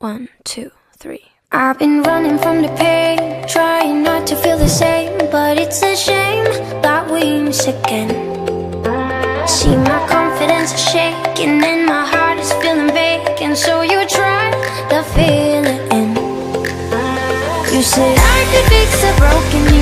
One, two, three. I've been running from the pain, trying not to feel the same, but it's a shame that we miss again. See, my confidence is shaking and my heart is feeling vacant, so you try to fill it in. You said I could fix a broken